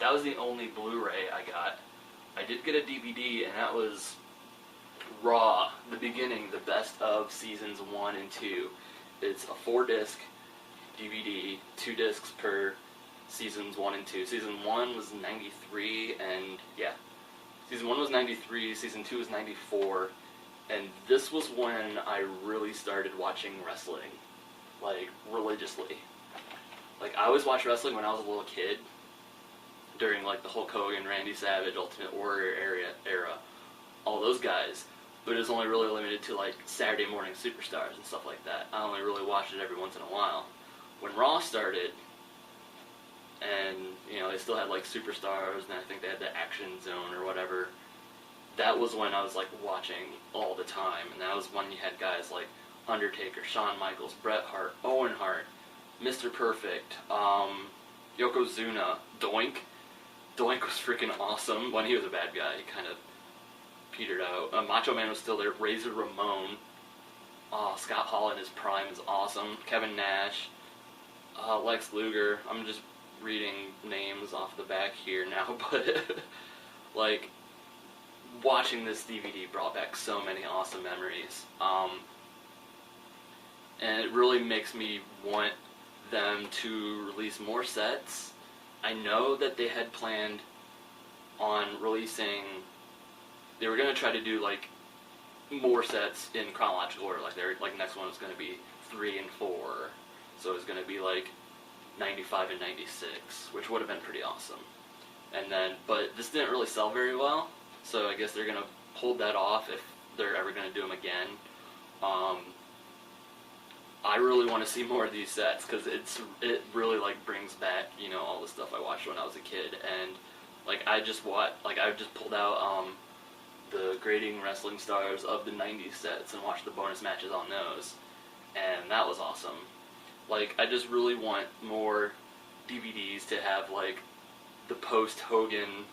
that was the only Blu-ray I got. I did get a DVD, and that was Raw, the beginning, the best of seasons 1 and 2. It's a 4-disc DVD, 2 discs per seasons 1 and 2. Season 1 was 93, and yeah. Season 1 was 93, Season 2 was 94, and this was when I really started watching wrestling, like, religiously. Like, I always watched wrestling when I was a little kid, during, like, the Hulk Hogan, Randy Savage, Ultimate Warrior era, all those guys, but it was only really limited to, like, Saturday morning superstars and stuff like that. I only really watched it every once in a while. When Raw started, and, you know, they still had, like, superstars, and I think they had the Action Zone or whatever, that was when I was, like, watching all the time, and that was when you had guys like Undertaker, Shawn Michaels, Bret Hart, Owen Hart, Mr. Perfect, Yokozuna, Doink. Doink was freaking awesome. When he was a bad guy, he kind of petered out. Macho Man was still there. Razor Ramon. Scott Hall in his prime is awesome. Kevin Nash. Lex Luger. I'm just reading names off the back here now, but like, watching this DVD brought back so many awesome memories. And it really makes me want them to release more sets. I know that they had planned on releasing, they were going to try to do like more sets in chronological order, like their next one was going to be 3 and 4, so it was going to be like 95 and 96, which would have been pretty awesome. And then, but this didn't really sell very well, so I guess they're going to hold that off if they're ever going to do them again. I really want to see more of these sets, because it really, like, brings back, you know, all the stuff I watched when I was a kid. And, like, I just pulled out the Grading Wrestling Stars of the 90s sets and watched the bonus matches on those, and that was awesome. Like, I just really want more DVDs to have, like, the post-Hogan,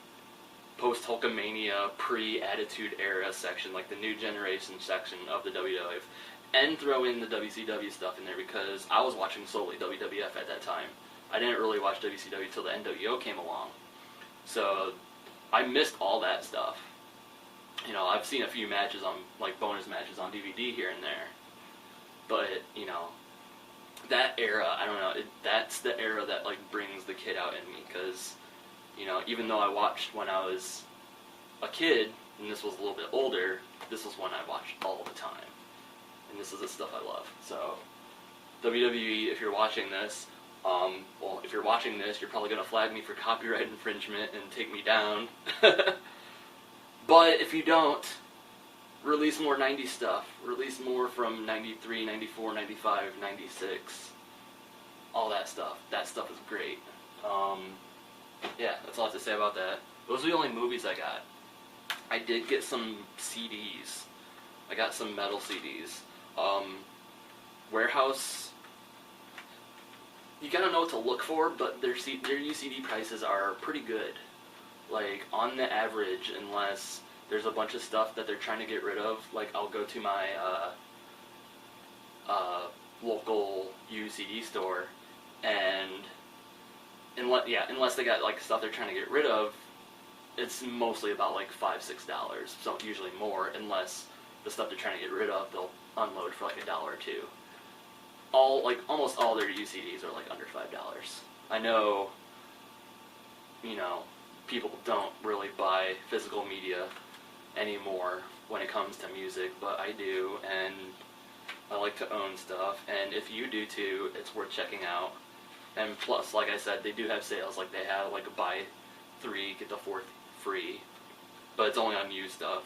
post-Hulkamania, pre-Attitude Era section, like the New Generation section of the WWF, and throw in the WCW stuff in there, because I was watching solely WWF at that time. I didn't really watch WCW until the NWO came along. So I missed all that stuff. You know, I've seen a few matches on, like, bonus matches on DVD here and there. But, you know, that era, I don't know, that's the era that, like, brings the kid out in me, because, you know, even though I watched when I was a kid, and this was a little bit older, this was one I watched all the time. And this is the stuff I love. So, WWE, if you're watching this, well, if you're watching this, you're probably going to flag me for copyright infringement and take me down. But if you don't, release more 90s stuff. Release more from 93, 94, 95, 96. All that stuff. That stuff is great. Yeah, that's all I have to say about that. Those are the only movies I got. I did get some CDs. I got some metal CDs. Warehouse, you gotta know what to look for, but their UCD prices are pretty good. Like, on the average, unless there's a bunch of stuff that they're trying to get rid of, like, I'll go to my local UCD store, and unless they got, like, stuff they're trying to get rid of, it's mostly about, like, $5, $6, so usually more, unless the stuff they're trying to get rid of, they'll unload for, like, $1 or $2. Almost all their UCDs are, like, under $5. I know, you know, people don't really buy physical media anymore when it comes to music, but I do, and I like to own stuff, and if you do too, it's worth checking out. And plus, like I said, they do have sales, like they have, like, buy 3, get the 4th free, but it's only on used stuff.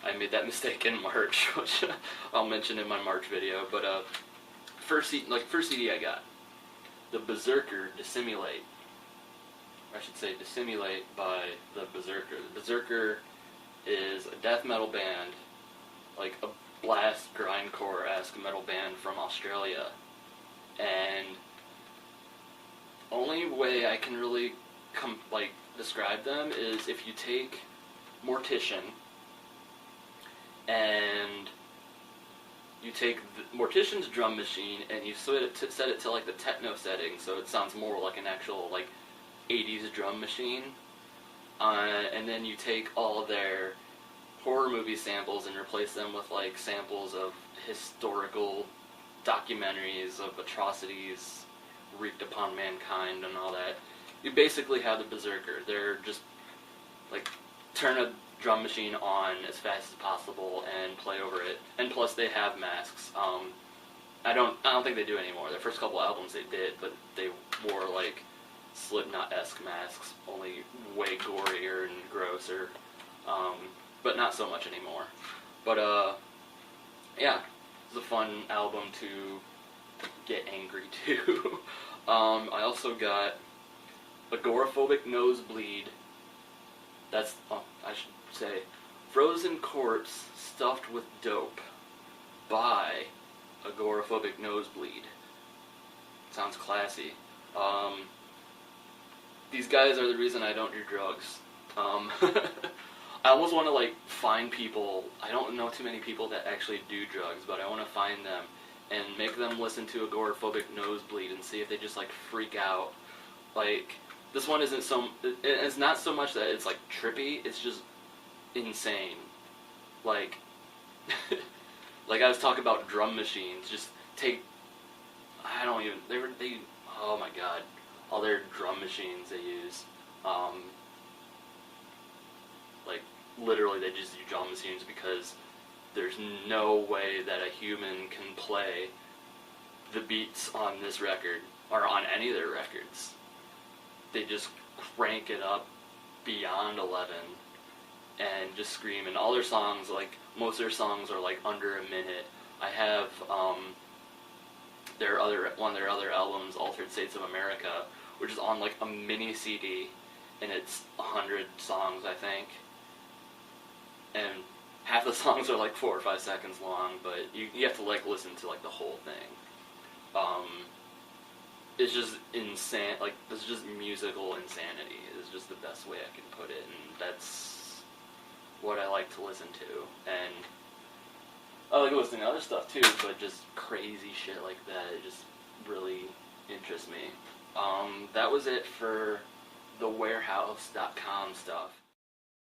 I made that mistake in March, which I'll mention in my March video, but first CD I got, the Berserker Dissimulate. I should say Dissimulate by the Berserker. The Berserker is a death metal band, like a blast grindcore-esque metal band from Australia, and only way I can really describe them is if you take Mortician and you take Mortician's drum machine and you set it to like the techno setting, so it sounds more like an actual, like, '80s drum machine, and then you take all of their horror movie samples and replace them with like samples of historical documentaries of atrocities wreaked upon mankind and all that. You basically have the Berserker. They're just like turn a drum machine on as fast as possible and play over it. And plus they have masks. I don't think they do anymore. Their first couple albums they did, but they wore like Slipknot-esque masks, only way gorier and grosser. But not so much anymore. But yeah, it's a fun album to get angry to. I also got Agoraphobic Nosebleed. That's, I should say, Frozen Corpse Stuffed with Dope by Agoraphobic Nosebleed. Sounds classy. These guys are the reason I don't do drugs. I almost want to like find people. I don't know too many people that actually do drugs, but I want to find them and make them listen to Agoraphobic Nosebleed and see if they just like freak out. Like this one isn't so. It's not so much that it's like trippy. It's just insane. Like, like I was talking about drum machines. Just take. I don't even. They. Oh my god. All their drum machines they use. Like literally they just use drum machines because there's no way that a human can play the beats on this record or on any of their records. They just crank it up beyond 11 and just scream. And all their songs, like most of their songs are like under a minute. I have one of their other albums, Altered States of America, which is on like a mini CD, and it's 100 songs I think. And half the songs are like 4 or 5 seconds long, but you have to like listen to like the whole thing. It's just insane. Like this is just musical insanity. Is just the best way I can put it, and that's what I like to listen to. And I like listening to other stuff too, but just crazy shit like that. It just really interests me. That was it for the Warehouse.com stuff.